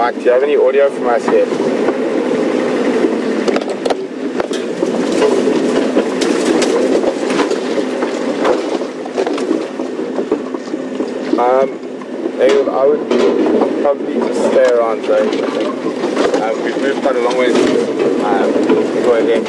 Marc, do you have any audio from us yet? I would probably just stay around Drake, I think. We've moved quite a long way to go again.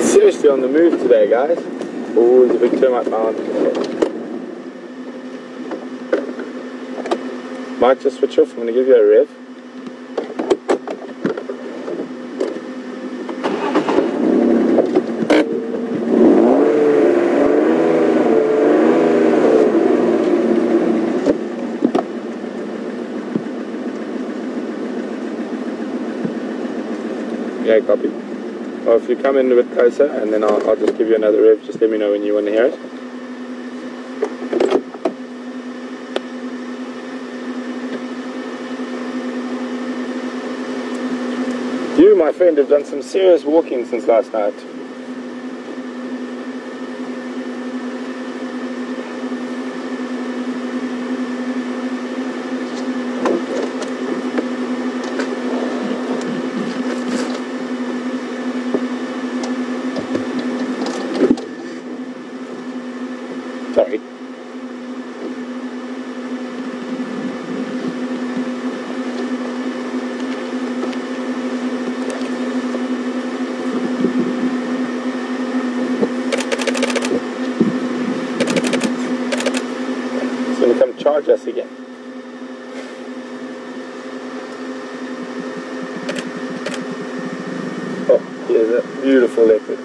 Seriously on the move today, guys. Oh, there's a big termite mound. Marc, just switch off. I'm going to give you a rev. Yeah, copy. Well, if you come in a bit closer, and then I'll just give you another rev. Just let me know when you want to hear it. You, my friend, have done some serious walking since last night. Sorry. Charge us again. Oh, here's a beautiful leopard.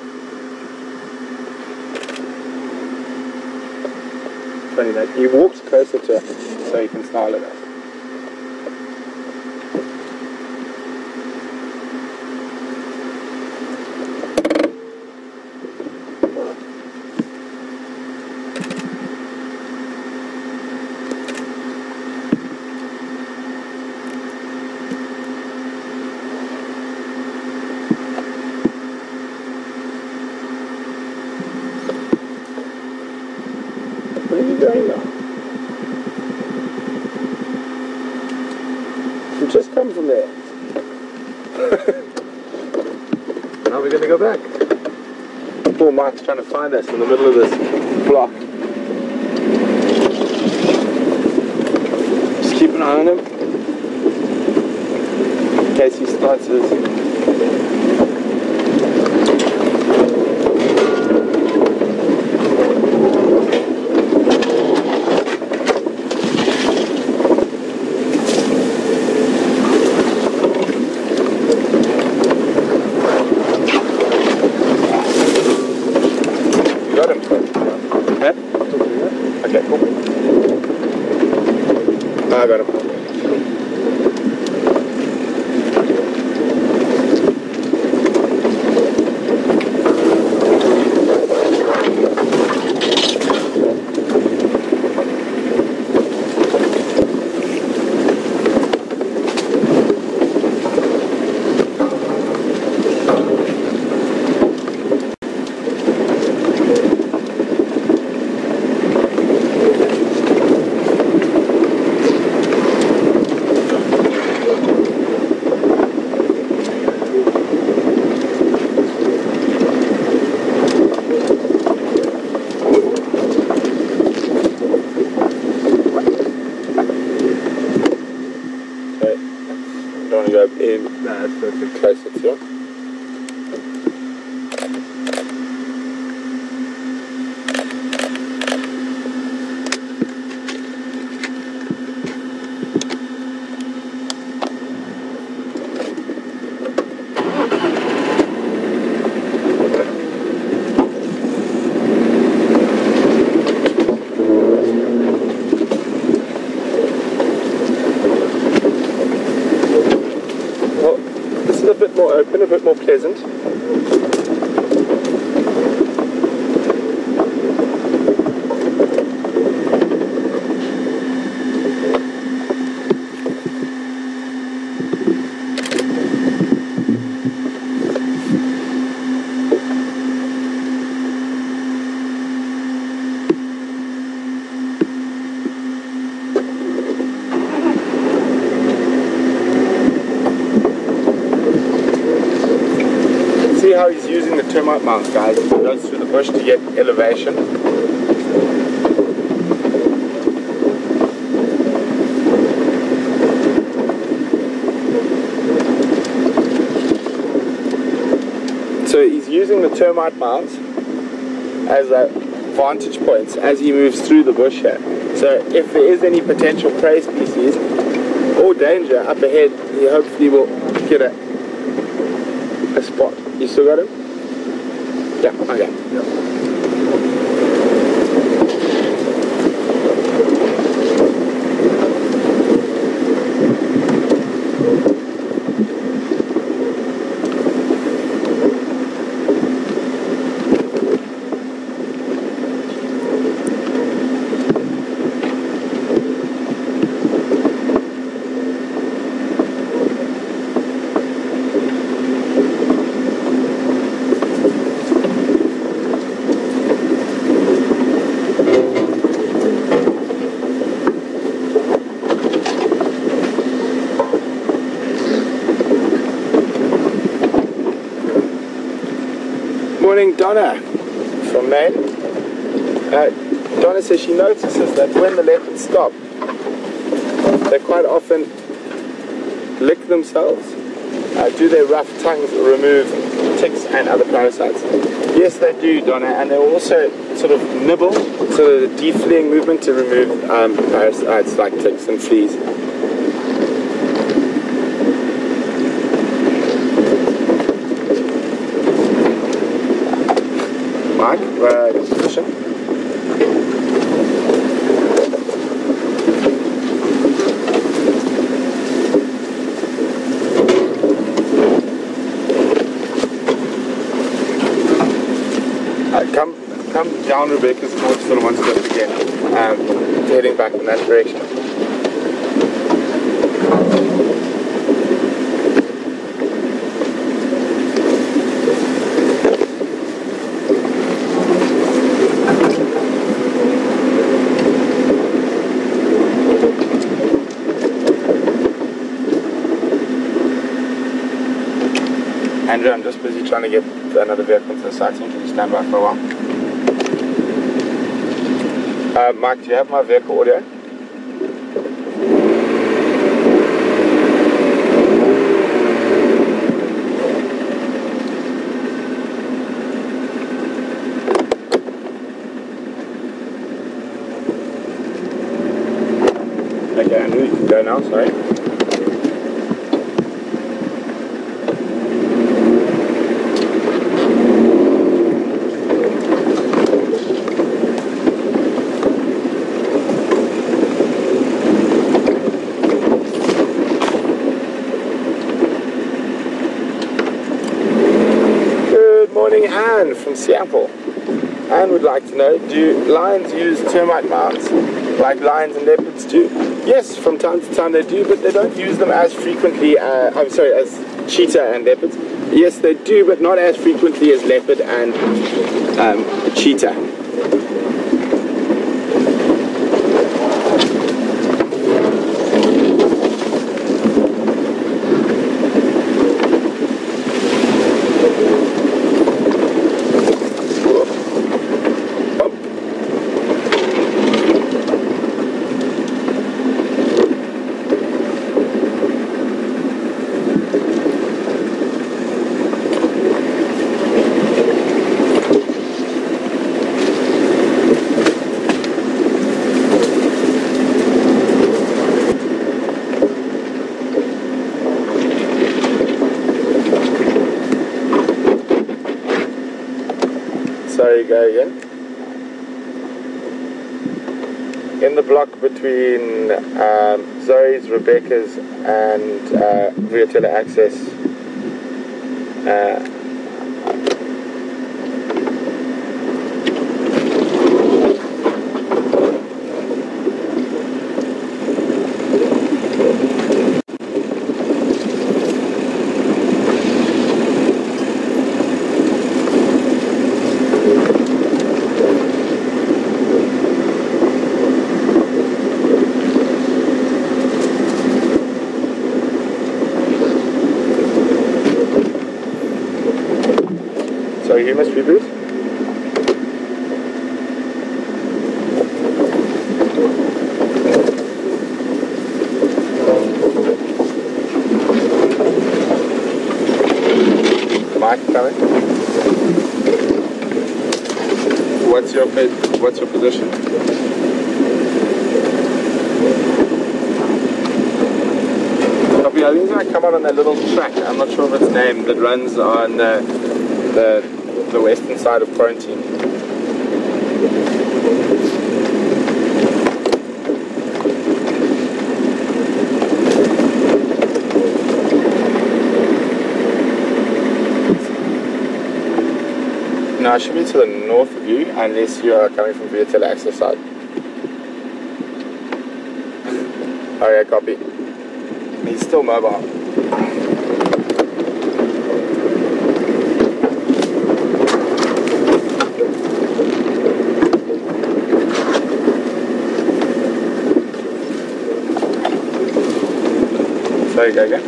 Funny that he walks closer to us so he can snarl at us. Where are you going now? You just come from there. Now we're going to go back. Poor Marc's trying to find us in the middle of this block. Just keep an eye on him in case he starts his... Got him. Yeah? Okay, cool. I got him. Don't want to go in, that's a bit closer to you. A bit more open, a bit more pleasant. how he's using the termite mounts, guys. He goes through the bush to get elevation. So he's using the termite mounts as a vantage points as he moves through the bush here. So if there is any potential prey species or danger up ahead, he hopefully will get a spot. You still got him? Yeah, okay. Yeah. Morning, Donna from Maine. Donna says she notices that when the leopards stop, they quite often lick themselves. Do their rough tongues remove ticks and other parasites? Yes, they do, Donna, and they also sort of nibble, so the defleeing movement to remove parasites like ticks and fleas. Marc, position. Come down Rebecca's court for the one step again, heading back in that direction. Andrew, I'm just busy trying to get another vehicle to the sighting. Can you stand by for a while? Marc, do you have my vehicle audio? Okay, Andrew, you can go now, sorry. Anne from Seattle. Anne would like to know, do lions use termite mounts like lions and leopards do? Yes, from time to time they do, but they don't use them as frequently, as cheetah and leopards. Yes, they do, but not as frequently as leopard and cheetah. Sorry, go again. In the block between Zoe's, Rebecca's and Viatella Access, Sorry, you must reboot. Marc coming. What's your position? Copy. I think it's gonna come out on that little track. I'm not sure of its name that runs on the western side of quarantine. No, it should be to the north of you, unless you are coming from Viettel access side. Okay, copy. He's still mobile. Sorry, go again.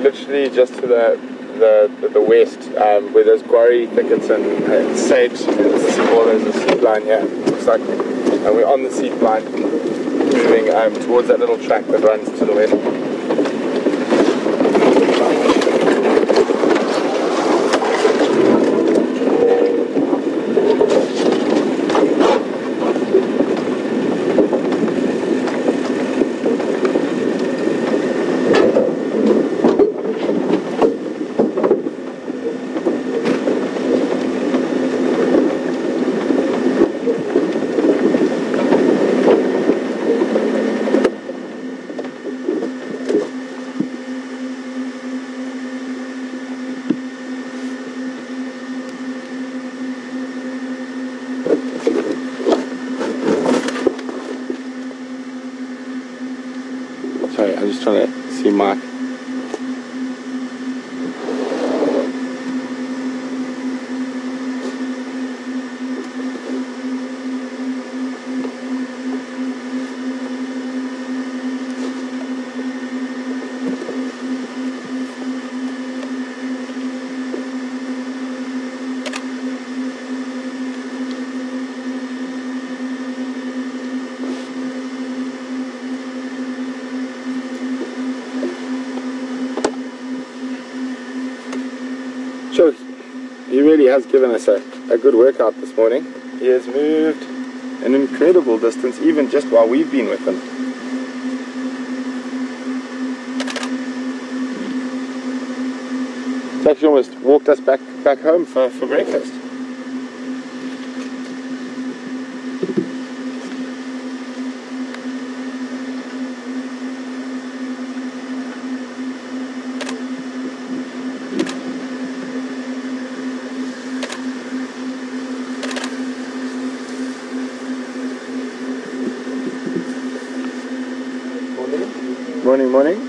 Literally just to the west, where there's quarry thickets and sage. There's a seed line here. Looks like, and we're on the seed line, moving towards that little track that runs to the west. Sorry, I'm just trying to see Marc. Sure, he really has given us a good workout this morning. He has moved an incredible distance, even just while we've been with him. He's actually almost walked us back home for breakfast. Morning, morning.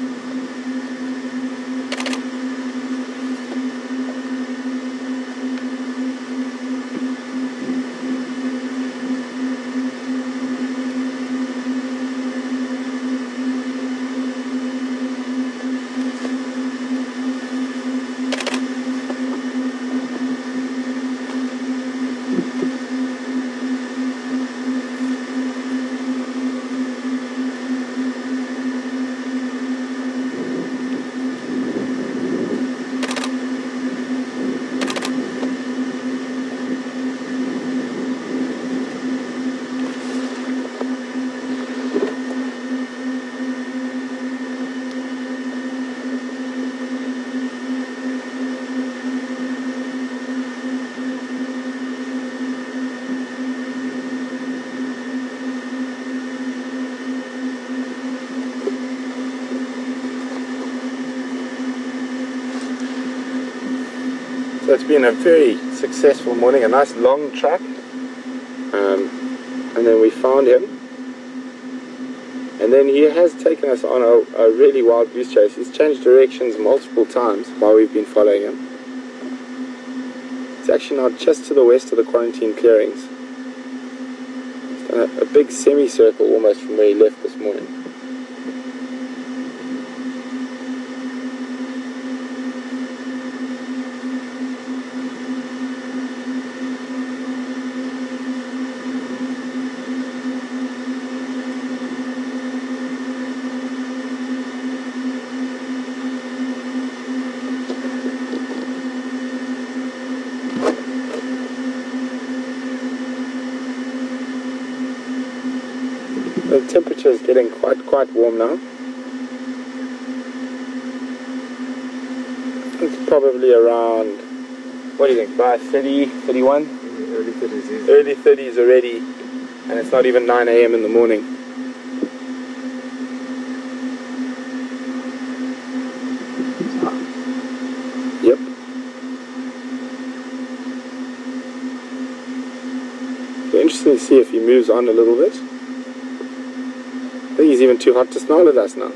So it's been a very successful morning, a nice long track, and then we found him, and then he has taken us on a really wild goose chase. He's changed directions multiple times while we've been following him. It's actually now just to the west of the quarantine clearings. He's done a big semicircle almost from where he left this morning. The temperature is getting quite warm now. It's probably around, what do you think, by 30, 31? Early 30s. Early 30s already, and it's not even 9 AM in the morning. Yep. So interesting to see if he moves on a little bit. I think he's even too hot to snarl at us now.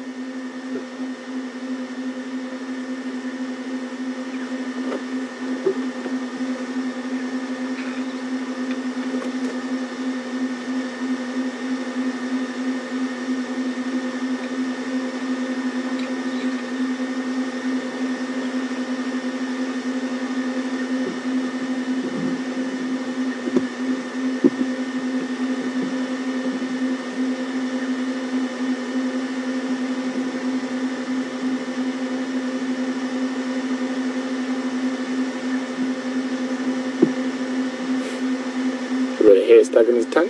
A bit of hair stuck in his tongue.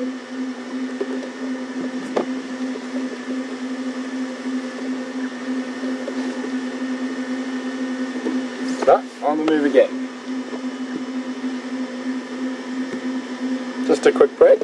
So, on the move again. Just a quick break.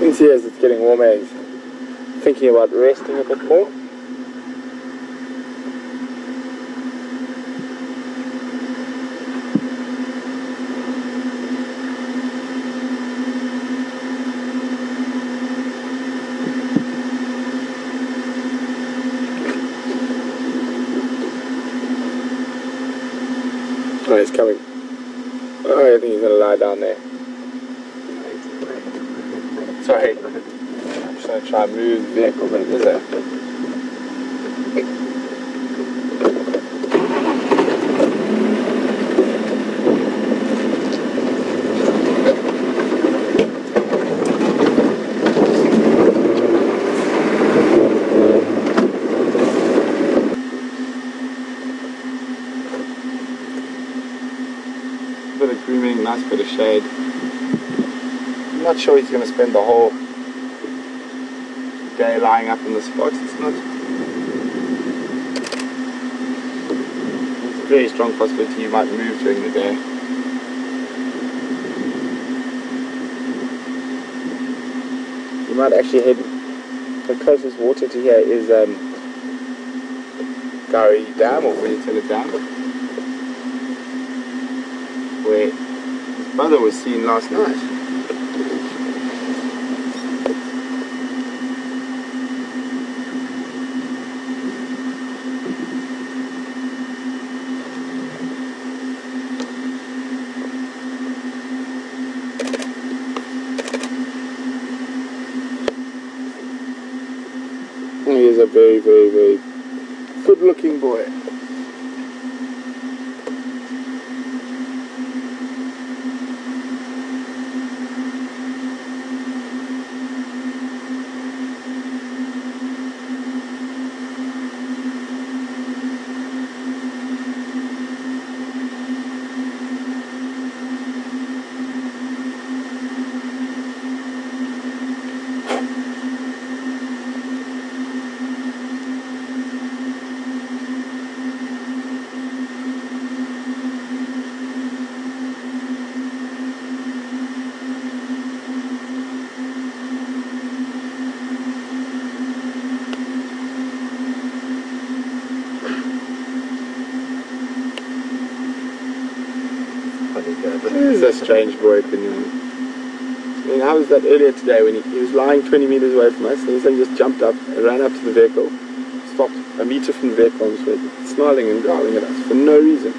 You can see as it's getting warmer, he's thinking about resting a bit more. Oh, he's coming. Oh, I think he's going to lie down there. Sorry. I'm just going to try and move the vehicle, but it isn't. Bit of grooming, nice bit of shade. I'm not sure he's going to spend the whole day lying up in the spot. It's not. It's a very strong possibility he might move during the day. You might actually head. The closest water to here is Gowrie Dam or Willetilla Dam, where his brother was seen last night. He is a very, very, very good looking boy. He's a strange boy, Kunyuma. I mean, how was that earlier today when he was lying 20 meters away from us, and this thing just jumped up and ran up to the vehicle, stopped a meter from the vehicle and was snarling and growling at us for no reason.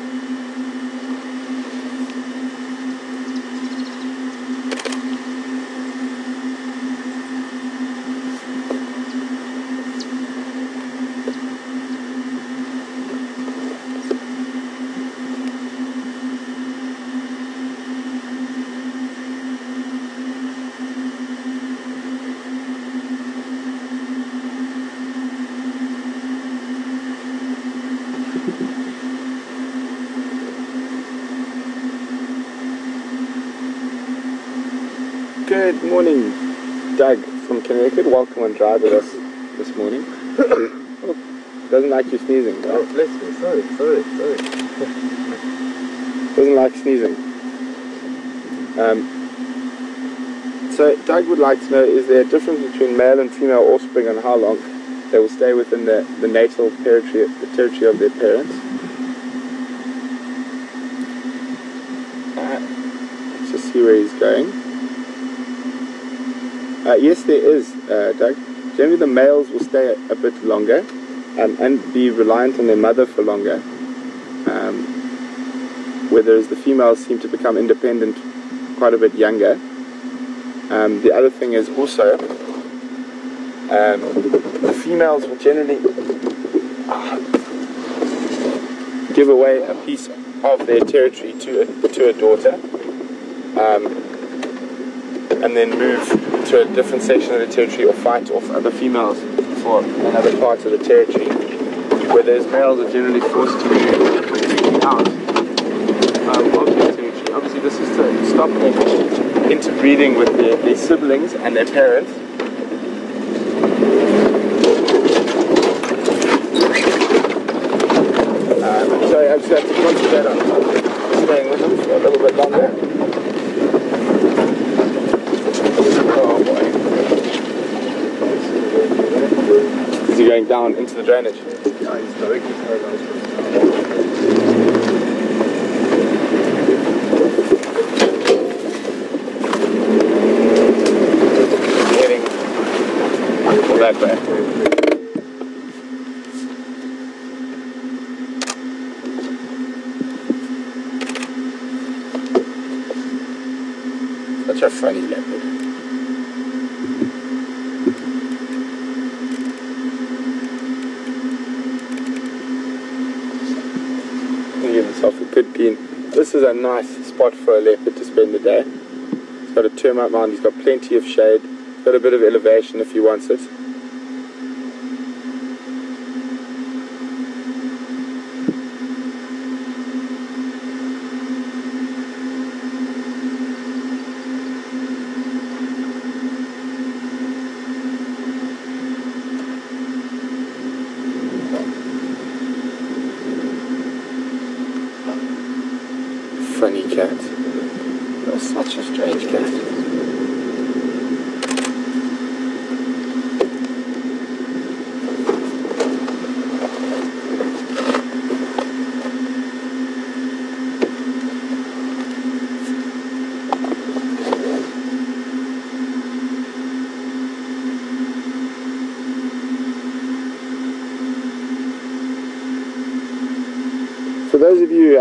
Good morning, Doug from Connecticut. Welcome on Drive with us this morning. Oh, doesn't like you sneezing, right? Oh, bless me. Sorry. Doesn't like sneezing. So Doug would like to know, is there a difference between male and female offspring and how long they will stay within the natal territory of their parents? Let's just see where he's going. Yes, there is, Doug. Generally the males will stay a bit longer and be reliant on their mother for longer, whereas the females seem to become independent quite a bit younger. The other thing is also the females will generally give away a piece of their territory to a daughter, and then move to a different section of the territory or fight off other females for another part of the territory, whereas males are generally forced to move out of their territory. Obviously this is to stop them interbreeding with their siblings and their parents. So I just have to concentrate on staying with them for a little bit longer. Oh boy. Is he going down into the drainage? Yeah, he's directly heading that way. Such a funny leopard. Give himself a good peen. This is a nice spot for a leopard to spend the day. He's got a termite mound, he's got plenty of shade, he's got a bit of elevation if he wants it. Funny cat. Oh, such a strange cat. For those of you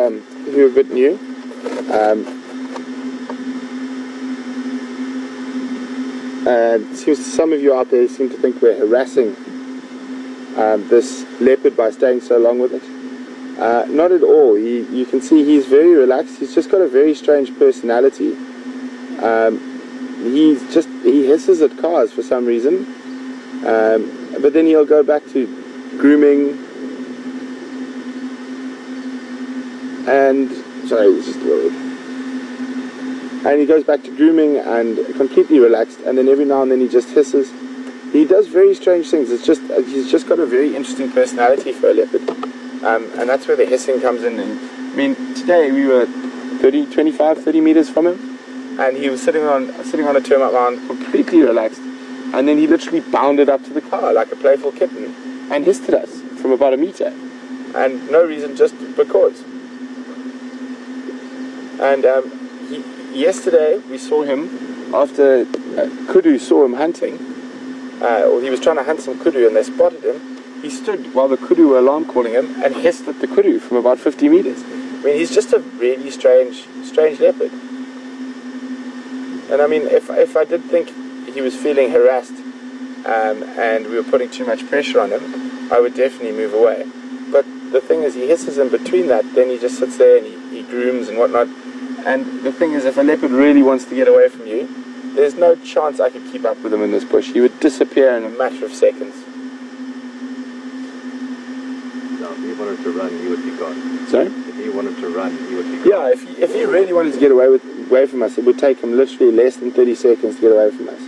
who are a bit new, it seems some of you out there seem to think we're harassing this leopard by staying so long with it. Not at all. You can see he's very relaxed. He's just got a very strange personality. He hisses at cars for some reason, but then he'll go back to grooming and sorry, it's just worried. And he goes back to grooming and completely relaxed, and then every now and then he just hisses. He does very strange things. It's just he's just got a very interesting personality for a leopard, and that's where the hissing comes in. And I mean, today we were 30 meters from him, and he was sitting on a termite mound, completely relaxed, and then he literally bounded up to the car like a playful kitten and hissed at us from about a meter, and no reason, just because. And yesterday we saw him after kudu saw him hunting, or he was trying to hunt some kudu and they spotted him, he stood while the kudu were alarm calling him and hissed at the kudu from about 50 meters. I mean, he's just a really strange leopard. And I mean, if I did think he was feeling harassed and we were putting too much pressure on him, I would definitely move away. But the thing is, he hisses in between that, then he just sits there and he grooms and whatnot. And the thing is, if a leopard really wants to get away from you, there's no chance I could keep up with him in this bush. He would disappear in a matter of seconds. No, if he wanted to run, he would be gone. Sorry? If he wanted to run, he would be gone. Yeah, if he really wanted to get away from us, it would take him literally less than 30 seconds to get away from us.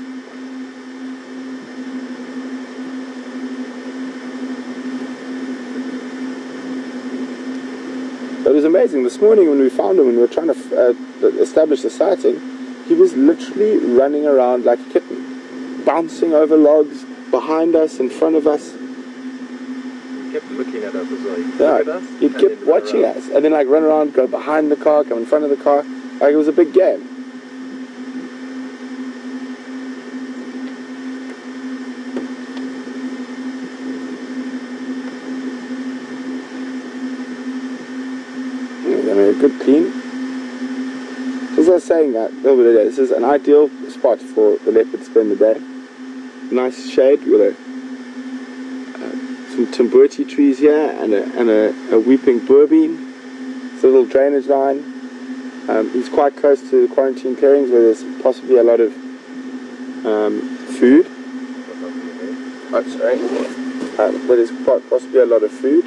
But it was amazing. This morning when we found him and we were trying to establish the sighting, he was literally running around like a kitten, bouncing over logs, behind us, in front of us. He kept looking at us as well. He'd Yeah, look at us, he and kept then watching run us, and then like run around, go behind the car, come in front of the car. Like it was a big game. I mean, a good clean. As I was saying that the other day, this is an ideal spot for the leopard to spend the day. Nice shade with some timberti trees here and a weeping boerbean. It's a little drainage line. He's quite close to the quarantine clearings where there's possibly a lot of food. Oh, sorry. Where there's quite possibly a lot of food.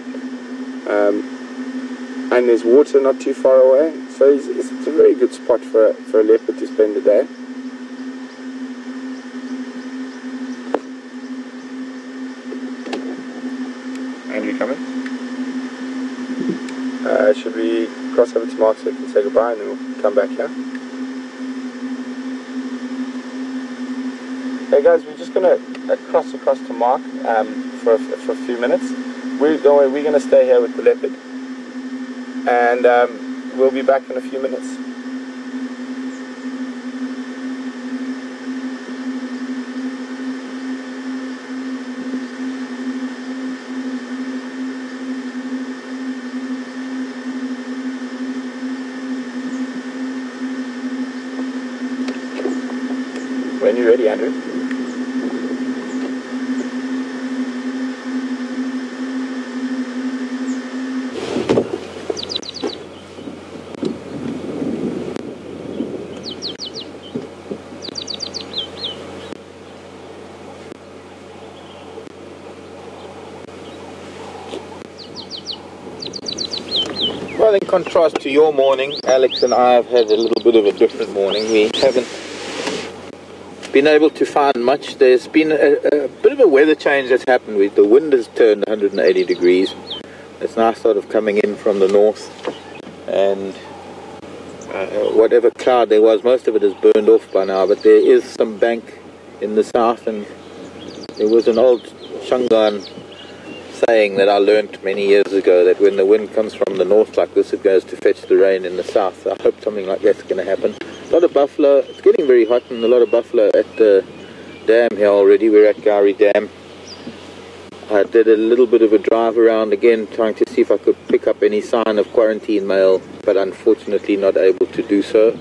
And there's water not too far away, so it's a very good spot for a leopard to spend the day. Andrew coming? Should we cross over to Marc so we can say goodbye and then we'll come back here? Hey guys, we're just going to cross across to Marc for a few minutes. We're going to stay here with the leopard. And we'll be back in a few minutes. When you're ready, Andrew. Well, in contrast to your morning, Alex and I have had a little bit of a different morning. We haven't been able to find much. There's been a bit of a weather change that's happened. The wind has turned 180 degrees. It's now sort of coming in from the north, and whatever cloud there was, most of it is burned off by now, but there is some bank in the south, and there was an old Shangaan saying that I learnt many years ago, that when the wind comes from the north like this, it goes to fetch the rain in the south. So I hope something like that's going to happen. A lot of buffalo. It's getting very hot, and a lot of buffalo at the dam here already. We're at Gowrie Dam. I did a little bit of a drive around again, trying to see if I could pick up any sign of quarantine male, but unfortunately not able to do so.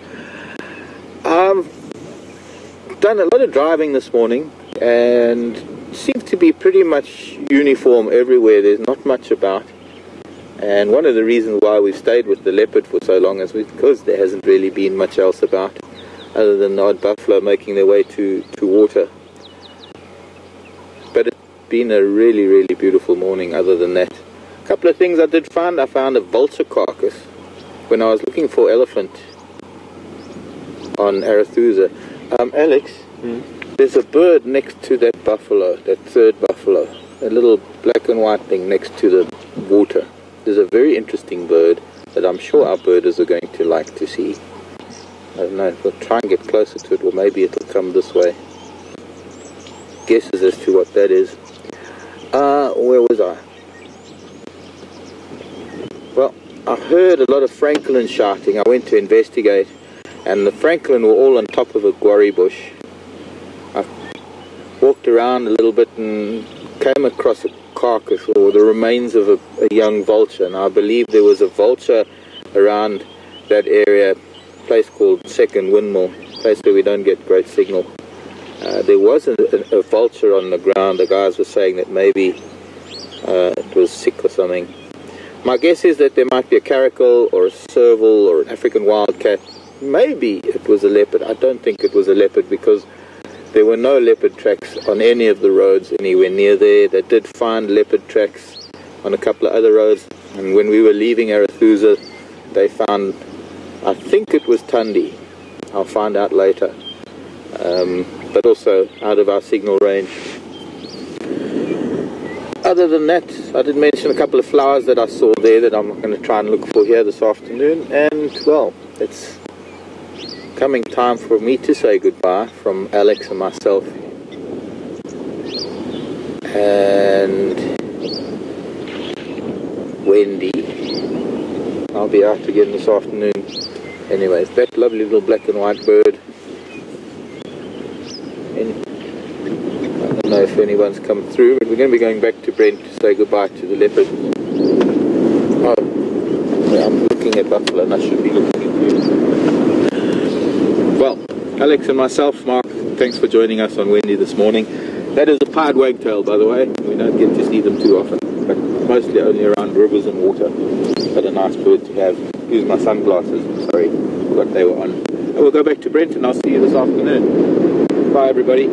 I've done a lot of driving this morning, and seems to be pretty much uniform everywhere. There's not much about, and one of the reasons why we've stayed with the leopard for so long is because there hasn't really been much else about, other than the odd buffalo making their way to water. But it's been a really, really beautiful morning other than that. A couple of things I did find. I found a vulture carcass when I was looking for elephant on Arathusa. Alex, there's a bird next to that buffalo, that third buffalo, a little black and white thing next to the water. There's a very interesting bird that I'm sure our birders are going to like to see. I don't know, we'll try and get closer to it, or maybe it'll come this way. Guesses as to what that is. Where was I? Well, I heard a lot of francolin shouting. I went to investigate, and the francolin were all on top of a guarri bush. I walked around a little bit and came across a carcass or the remains of a young vulture. Now I believe there was a vulture around that area, a place called Second Windmill, a place where we don't get great signal. There was a vulture on the ground. The guys were saying that maybe it was sick or something. My guess is that there might be a caracal or a serval or an African wildcat. Maybe it was a leopard. I don't think it was a leopard because there were no leopard tracks on any of the roads anywhere near there. They did find leopard tracks on a couple of other roads, and when we were leaving Arathusa they found, I think it was Tundi, I'll find out later, but also out of our signal range. Other than that, I did mention a couple of flowers that I saw there that I'm going to try and look for here this afternoon, and well, it's coming time for me to say goodbye from Alex and myself. And Wendy, I'll be out again this afternoon. Anyways, that lovely little black and white bird. I don't know if anyone's come through, but we're going to be going back to Brent to say goodbye to the leopard. Oh, yeah, I'm looking at buffalo and I should be looking at you. Well, Alex and myself, Mark, thanks for joining us on Wendy this morning. That is a pied wagtail, by the way. We don't get to see them too often, but mostly only around rivers and water. But a nice bird to have. Use my sunglasses, sorry, forgot they were on. And we'll go back to Brent and I'll see you this afternoon. Bye everybody.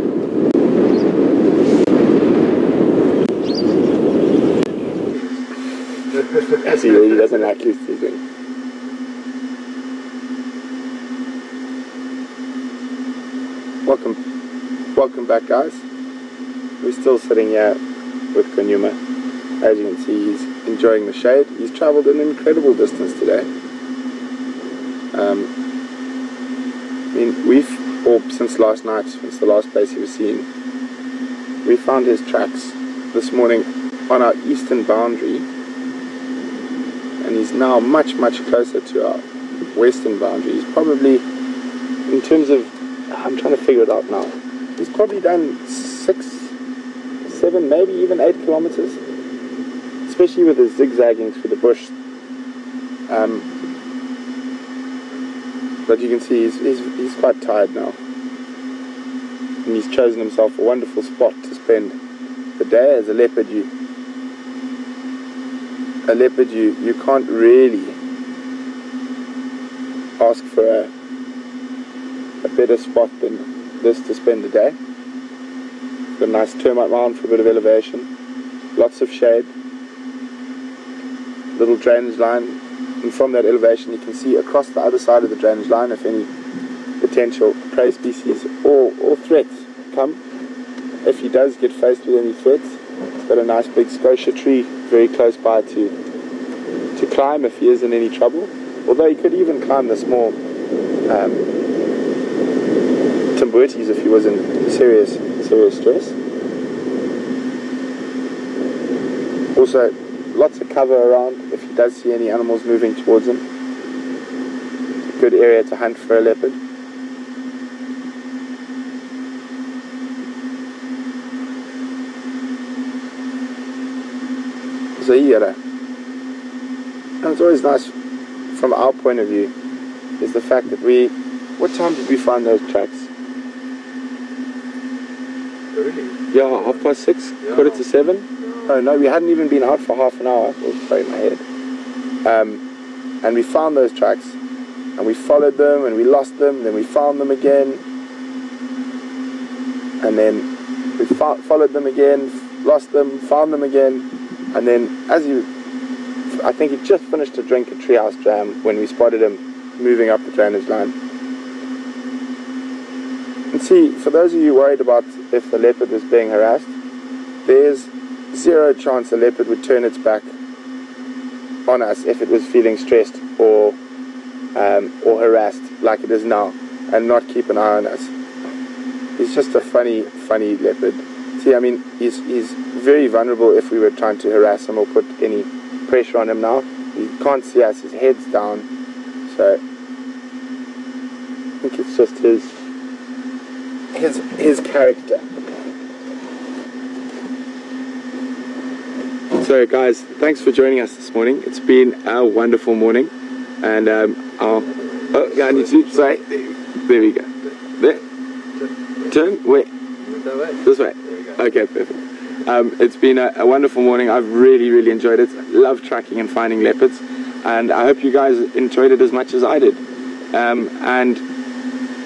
He really doesn't like his season. Welcome back, guys. We're still sitting here with Kunyuma. As you can see, he's enjoying the shade. He's travelled an incredible distance today. I mean, since last night, since the last place he was seen, we found his tracks this morning on our eastern boundary, and he's now much closer to our western boundary. He's probably, in terms of, I'm trying to figure it out now, he's probably done 6, 7, maybe even 8 kilometers, especially with his zigzagging through the bush. But you can see he's quite tired now, and he's chosen himself a wonderful spot to spend the day. As a leopard, you can't really ask for a better spot than this to spend the day. Got a nice termite mound for a bit of elevation, lots of shade, little drainage line, and from that elevation you can see across the other side of the drainage line if any potential prey species or threats come. If he does get faced with any threats, he's got a nice big scotia tree very close by to climb if he is in any trouble, although he could even climb the small timbuertes if he was in serious stress. Also, lots of cover around if he does see any animals moving towards him. It's a good area to hunt for a leopard. So and it's always nice from our point of view is the fact that what time did we find those tracks? Early. Yeah, 6:30, Yeah. 7:15. Oh no, we hadn't even been out for half an hour. It was straight in my head. And we found those tracks, and we followed them, and we lost them. Then we found them again, and then we followed them again, lost them, found them again, and then I think he just finished to drink a treehouse jam when we spotted him moving up the drainage line. And see, for those of you worried about if the leopard was being harassed, there's zero chance a leopard would turn its back on us if it was feeling stressed or harassed like it is now, and not keep an eye on us. He's just a funny leopard. See, I mean, he's very vulnerable if we were trying to harass him or put any pressure on him now. He can't see us, his head's down, so think it's just his character. So guys, thanks for joining us this morning. It's been a wonderful morning, and I need to say, there we go. There. Turn. Wait. This way. Okay, perfect. It's been a wonderful morning. I've really enjoyed it. Love tracking and finding leopards, and I hope you guys enjoyed it as much as I did. And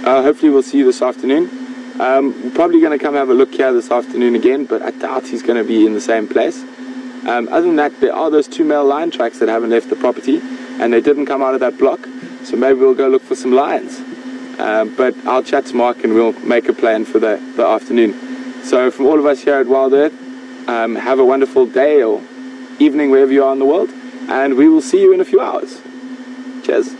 hopefully we'll see you this afternoon. We're probably going to come have a look here this afternoon again, but I doubt he's going to be in the same place. Other than that, there are those 2 male lion tracks that haven't left the property, and they didn't come out of that block, so maybe we'll go look for some lions. But I'll chat to Mark and we'll make a plan for the afternoon. So from all of us here at WildEarth, have a wonderful day or evening wherever you are in the world, and we will see you in a few hours. Cheers.